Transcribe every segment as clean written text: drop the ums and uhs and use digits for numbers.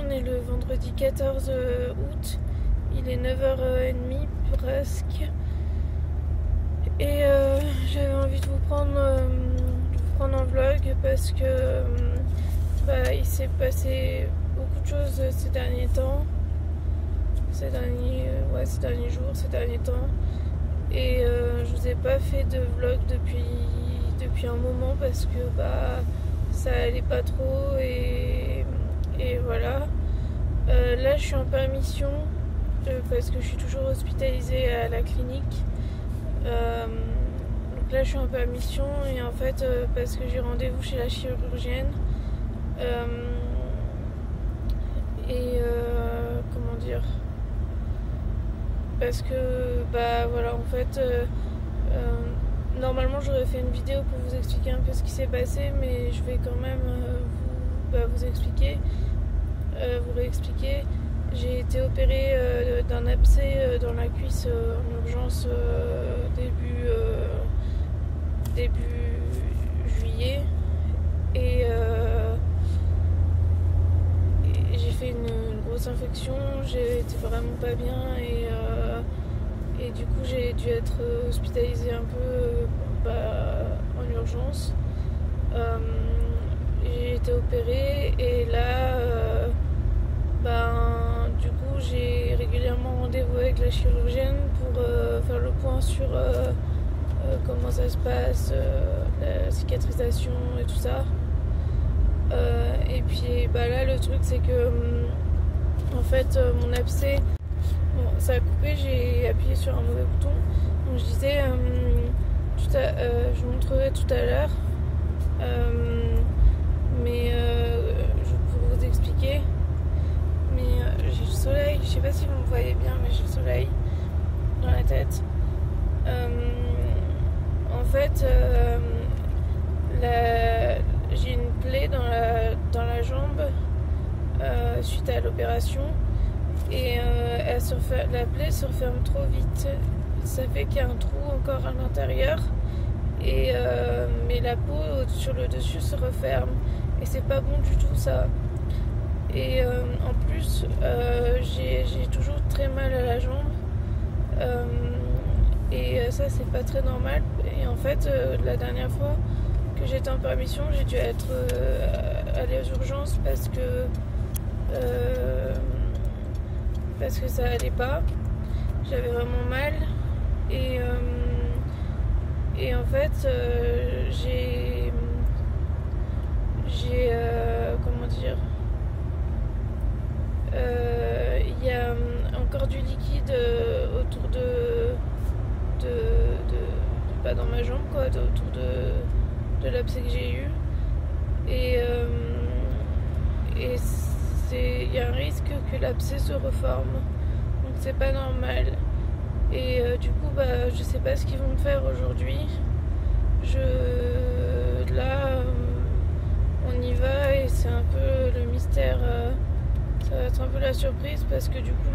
on est le vendredi 14 août. Il est 9h30 presque. Et j'avais envie de vous prendre en vlog parce que il s'est passé beaucoup de choses ces derniers temps. Ces derniers jours, ces derniers temps. Et je vous ai pas fait de vlog depuis un moment parce que ça allait pas trop et voilà. Là je suis en permission parce que je suis toujours hospitalisée à la clinique. Donc là je suis en permission et en fait parce que j'ai rendez-vous chez la chirurgienne comment dire, parce que voilà, en fait normalement j'aurais fait une vidéo pour vous expliquer un peu ce qui s'est passé, mais je vais quand même vous expliquer, vous réexpliquer. J'ai été opérée d'un abcès dans la cuisse en urgence début juillet et j'ai fait une grosse infection, j'ai été vraiment pas bien et du coup j'ai dû être hospitalisée un peu en urgence. J'ai été opérée et là du coup j'ai régulièrement rendez-vous avec la chirurgienne pour faire le point sur comment ça se passe, la cicatrisation et tout ça. Et puis là le truc c'est que en fait mon abcès, bon, ça a coupé, j'ai appuyé sur un mauvais bouton. Donc je disais, je vous montrerai tout à l'heure, mais pour vous expliquer. Mais j'ai le soleil, je sais pas si vous me voyez bien, mais j'ai le soleil dans la tête. En fait, j'ai une plaie dans la jambe suite à l'opération et la plaie se referme trop vite. Ça fait qu'il y a un trou encore à l'intérieur et mais la peau sur le dessus se referme et c'est pas bon du tout ça. Et en plus j'ai toujours très mal à la jambe et ça c'est pas très normal. Et en fait la dernière fois que j'étais en permission, j'ai dû aller aux urgences parce que ça allait pas, j'avais vraiment mal et en fait j'ai comment dire, il y a encore du liquide autour pas dans ma jambe quoi, autour de l'abcès que j'ai eu et il y a un risque que l'abcès se reforme, donc c'est pas normal. Et du coup je sais pas ce qu'ils vont me faire aujourd'hui. Là on y va et c'est un peu le mystère, ça va être un peu la surprise parce que du coup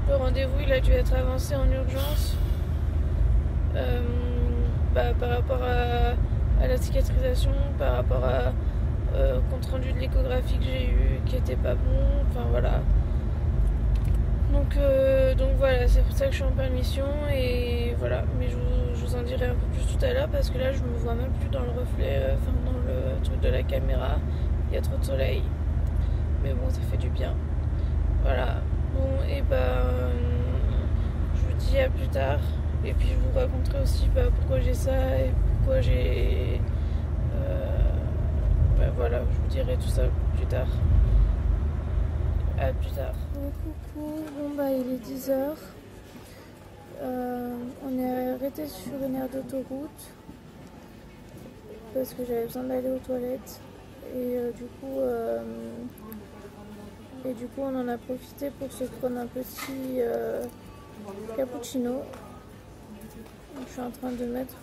le rendez-vous il a dû être avancé en urgence par rapport à la cicatrisation, par rapport au compte rendu de l'échographie que j'ai eu qui était pas bon, enfin voilà. Donc voilà, c'est pour ça que je suis en permission et voilà. Mais je vous en dirai un peu plus tout à l'heure parce que là je me vois même plus dans le reflet, dans le truc de la caméra, il y a trop de soleil. Mais bon, ça fait du bien. Voilà. Bon, et je vous dis à plus tard. Et puis je vous raconterai aussi pourquoi j'ai ça et pourquoi j'ai... voilà, je vous dirai tout ça plus tard. À plus tard. Bon, coucou, il est 10h. On est arrêté sur une aire d'autoroute parce que j'avais besoin d'aller aux toilettes. Et du coup on en a profité pour se prendre un petit cappuccino. Donc, je suis en train de mettre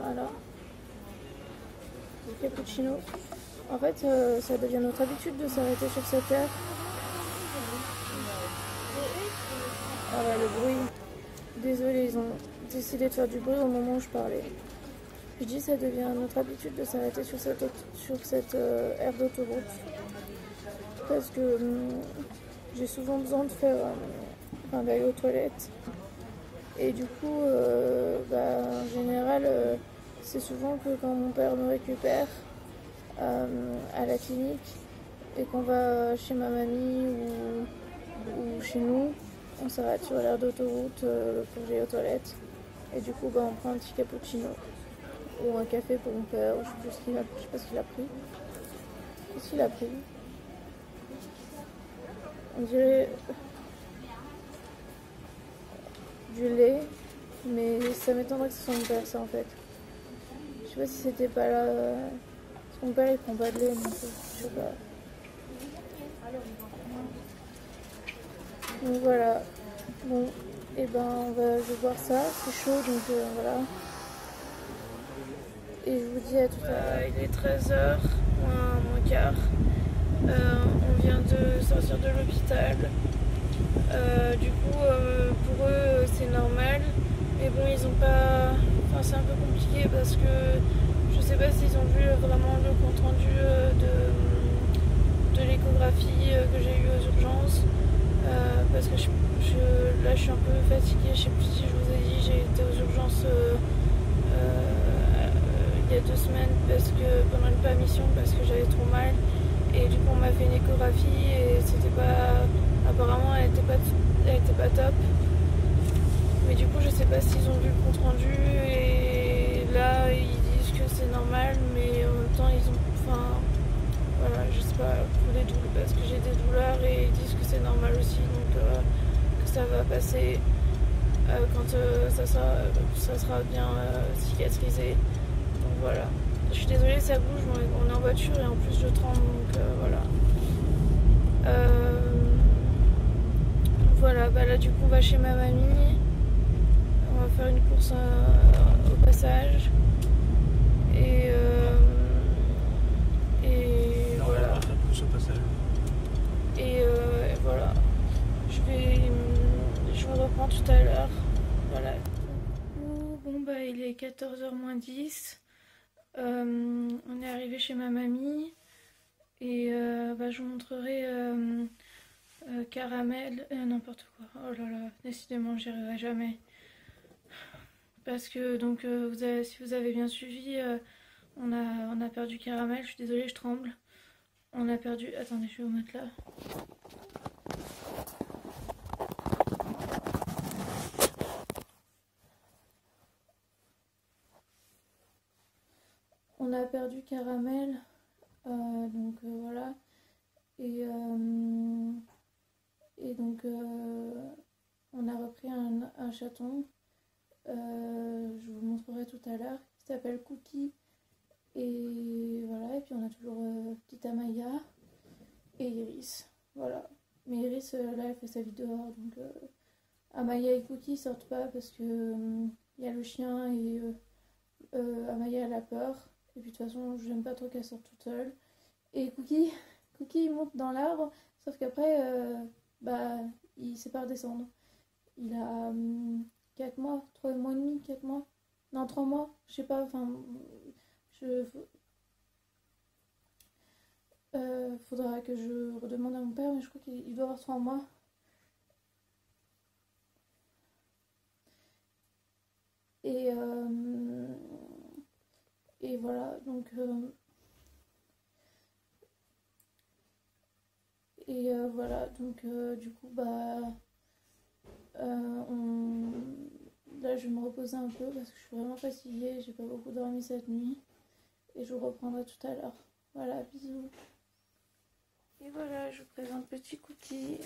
voilà, cappuccino. En fait ça devient notre habitude de s'arrêter sur cette aire. Voilà le bruit. Désolée, ils ont décidé de faire du bruit au moment où je parlais. Je dis ça devient notre habitude de s'arrêter sur cette aire d'autoroute. Parce que j'ai souvent besoin de faire d'aller aux toilettes. Et du coup, en général, c'est souvent que quand mon père me récupère à la clinique et qu'on va chez ma mamie ou chez nous, on s'arrête sur l'aire d'autoroute pour que j'aille aux toilettes. Et du coup, on prend un petit cappuccino ou un café pour mon père. Je sais pas ce qu'il a pris. Qu'est-ce qu'il a pris? On dirait du lait, mais ça m'étonnerait que ce soit mon père, ça en fait. Je sais pas si c'était pas là. Parce que mon père il prend pas de lait, donc je sais pas. Donc voilà. Bon, et je vais boire ça, c'est chaud donc voilà. Et je vous dis à tout à l'heure. Il est 13h, moins quart. On vient de sortir de l'hôpital. Du coup, pour eux, c'est normal. Mais bon, ils ont pas. Enfin, c'est un peu compliqué parce que je sais pas s'ils ont vu vraiment le compte rendu de l'échographie que j'ai eu aux urgences. Parce que là, je suis un peu fatiguée. Je sais plus si je vous ai dit, j'ai été aux urgences il y a 2 semaines pendant une permission parce que j'avais trop mal. Et du coup, on m'a fait une échographie et c'était pas. Apparemment, elle était pas top. Mais du coup, je sais pas s'ils ont vu le compte rendu et là, ils disent que c'est normal, mais en même temps, ils ont. Enfin, voilà, je sais pas, pour les douleurs, parce que j'ai des douleurs et ils disent que c'est normal aussi, donc que ça va passer quand ça sera bien cicatrisé. Donc voilà. Je suis désolée, ça bouge, on est en voiture et en plus je tremble, donc voilà. Voilà, là du coup on va chez ma mamie, on va faire une course au passage et voilà. Et voilà, je vous reprends tout à l'heure. Voilà. Bon il est 14h moins 10. On est arrivé chez ma mamie et je vous montrerai caramel, n'importe quoi. Oh là là, décidément j'y arriverai jamais. Parce que donc si vous avez bien suivi, on a perdu caramel. Je suis désolée, je tremble. On a perdu. Attendez, je vais vous mettre là. On a perdu caramel, donc voilà. Et donc on a repris un chaton. Je vous montrerai tout à l'heure, qui s'appelle Cookie. Et voilà, et puis on a toujours petite Amaya et Iris. Voilà. Mais Iris, là, elle fait sa vie dehors. Donc Amaya et Cookie sortent pas parce que y a le chien et Amaya, elle a peur. Et puis de toute façon, j'aime pas trop qu'elle sorte toute seule. Et Cookie, il monte dans l'arbre, sauf qu'après, il sait pas redescendre. Il a 4 mois, 3 mois et demi, 4 mois. Non, 3 mois, je sais pas, enfin, faudra que je redemande à mon père, mais je crois qu'il doit avoir 3 mois. Et voilà, donc voilà, donc du coup là je vais me reposer un peu parce que je suis vraiment fatiguée, j'ai pas beaucoup dormi cette nuit et je vous reprendrai tout à l'heure. Voilà, bisous. Et voilà, je vous présente petit Cookie.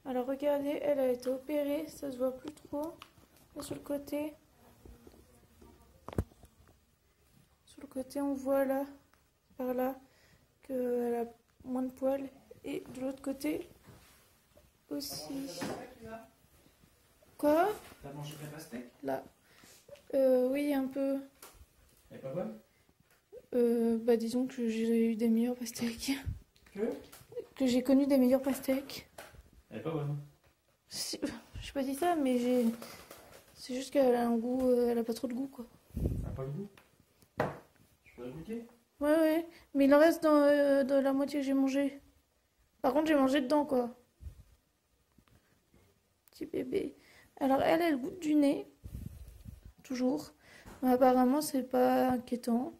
Alors regardez, elle a été opérée, ça se voit plus trop. Là, sur le côté, on voit là, par là, qu'elle a moins de poils. Et de l'autre côté aussi. Quoi? T'as mangé de la pastèque? Là. Oui, un peu. Elle est pas bonne? Bah disons que j'ai eu des meilleures pastèques. Que j'ai connu des meilleures pastèques. Elle est pas bonne. J'ai pas dit ça, mais c'est juste qu'elle a un goût, elle a pas trop de goût quoi. Elle a pas le goût? Je pourrais goûter? Ouais, mais il en reste dans la moitié que j'ai mangé. Par contre, j'ai mangé dedans quoi. Petit bébé. Alors elle goûte du nez. Toujours. Mais apparemment, c'est pas inquiétant.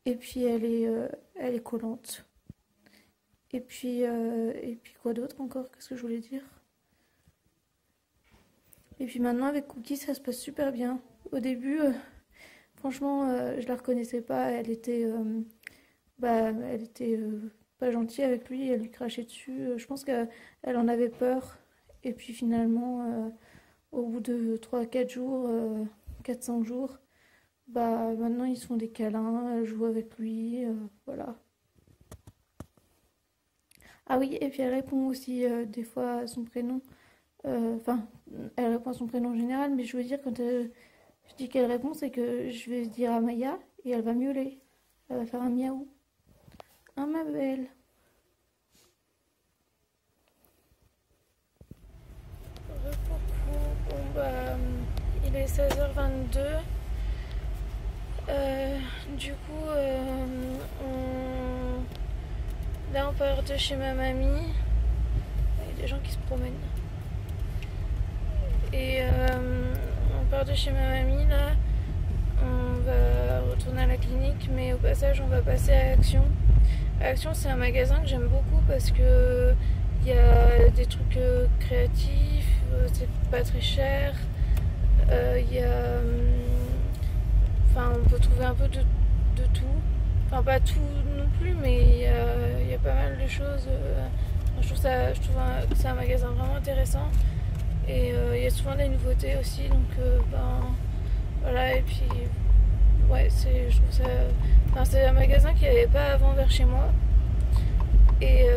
Et puis elle est collante. Et puis quoi d'autre encore? Qu'est-ce que je voulais dire? Et puis maintenant avec Cookie ça se passe super bien. Au début, franchement, je la reconnaissais pas. Elle était pas gentille avec lui. Elle lui crachait dessus. Je pense qu'elle en avait peur. Et puis finalement, au bout de 3-4 jours, 4-5 jours, bah maintenant ils se font des câlins. Elle joue avec lui. Voilà. Ah oui, et puis elle répond aussi des fois à son prénom. Enfin, elle répond à son prénom en général, mais je veux dire, quand je dis qu'elle répond, c'est que je vais dire à Maya et elle va miauler. Elle va faire un miaou. Ah, ma belle. Coucou. Bon, bah, il est 16h22. Du coup, là, on part de chez ma mamie. Il y a des gens qui se promènent. Et on part de chez ma mamie, là. On va retourner à la clinique, mais au passage, on va passer à Action. Action, c'est un magasin que j'aime beaucoup parce que il y a des trucs créatifs, c'est pas très cher. Il y a... Enfin, on peut trouver un peu de tout. Enfin, pas tout non plus, mais il y a pas mal de choses. Je trouve que c'est un magasin vraiment intéressant. Et il y a souvent des nouveautés aussi. Donc, voilà. Et puis, ouais, je trouve ça... Enfin, c'est un magasin qu'il n'y avait pas avant vers chez moi. Et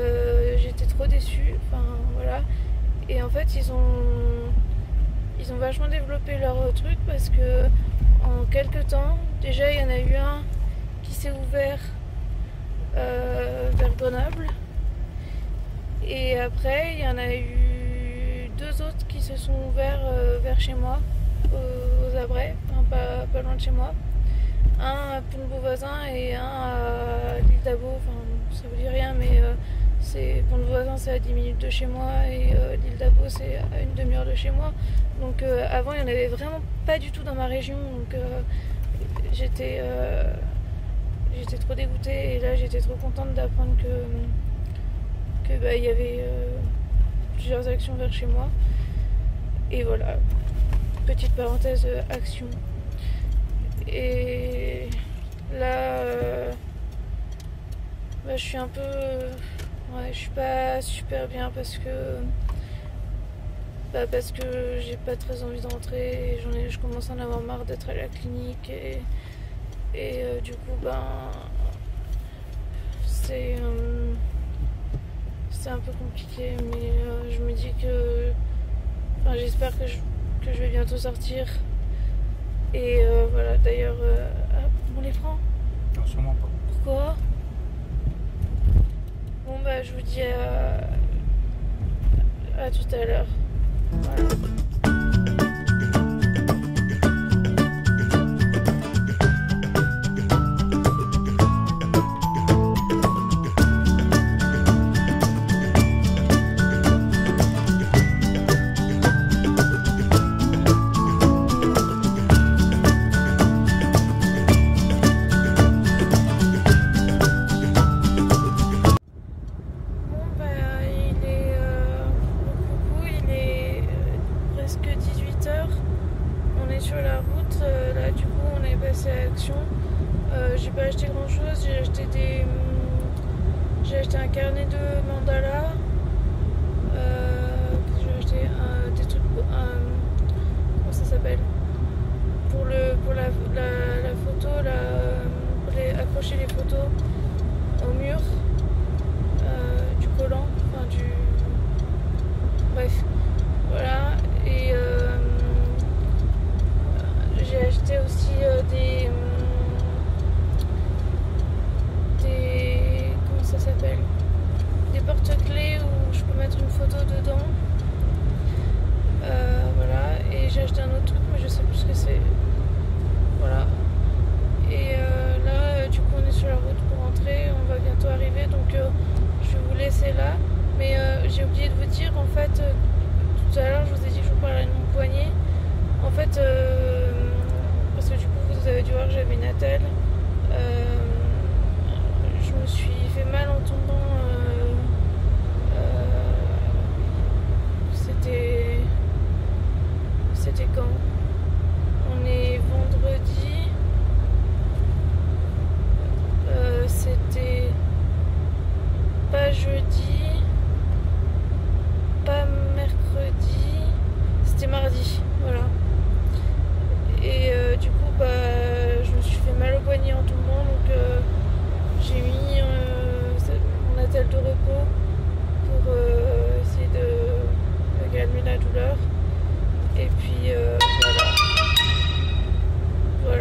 j'étais trop déçue. Enfin, voilà. Et en fait, ils ont vachement développé leur truc parce que en quelques temps, déjà il y en a eu un qui s'est ouvert vers Grenoble. Et après, il y en a eu 2 autres qui se sont ouverts vers chez moi, aux Abrais, enfin, pas loin de chez moi. Un à Pont-de-Beauvoisin et un à l'île d'Abo. Enfin, ça vous dit rien, mais Pont-de-Beauvoisin c'est à 10 minutes de chez moi et l'île d'Abo c'est à une demi-heure de chez moi. Donc avant il n'y en avait vraiment pas du tout dans ma région, donc j'étais trop dégoûtée et là j'étais trop contente d'apprendre que il y avait plusieurs actions vers chez moi. Et voilà, petite parenthèse action. Et là je suis un peu... Ouais, je suis pas super bien parce que j'ai pas très envie de rentrer et je commence à en avoir marre d'être à la clinique et du coup c'est un peu compliqué, mais je me dis que j'espère que je vais bientôt sortir et voilà. D'ailleurs on les prend? Non, sûrement pas. Pourquoi? Bon je vous dis à tout à l'heure. Voilà. J'ai pas acheté grand chose, j'ai acheté un carnet de mandala, s'appelle, pour la photo, pour accrocher les photos au mur, du collant, enfin du... Bref, voilà. Et j'ai acheté aussi des... Comment ça s'appelle? Des porte-clés où je peux mettre une photo dedans. Voilà, et j'ai acheté un autre truc mais je sais plus ce que c'est. Voilà. Et là du coup on est sur la route pour rentrer, on va bientôt arriver, donc je vais vous laisser là. Mais j'ai oublié de vous dire, en fait, tout à l'heure je vous ai dit que je vous parlais de mon poignet. En fait, parce que du coup vous avez dû voir que j'avais une attelle. Je me suis fait mal en tombant. C'était quand? On est vendredi. C'était pas jeudi, pas mercredi, c'était mardi, voilà. Et du coup, je me suis fait mal au poignet en tombant, donc j'ai mis mon attelle de repos pour essayer de calmer la douleur. Et puis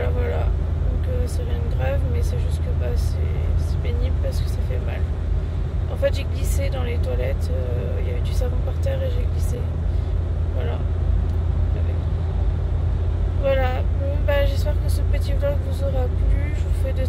voilà. Donc c'est rien de grave, mais c'est juste que c'est pénible parce que ça fait mal. En fait, j'ai glissé dans les toilettes, il y avait du savon par terre et j'ai glissé. Voilà. Voilà. Bon, j'espère que ce petit vlog vous aura plu. Je vous fais de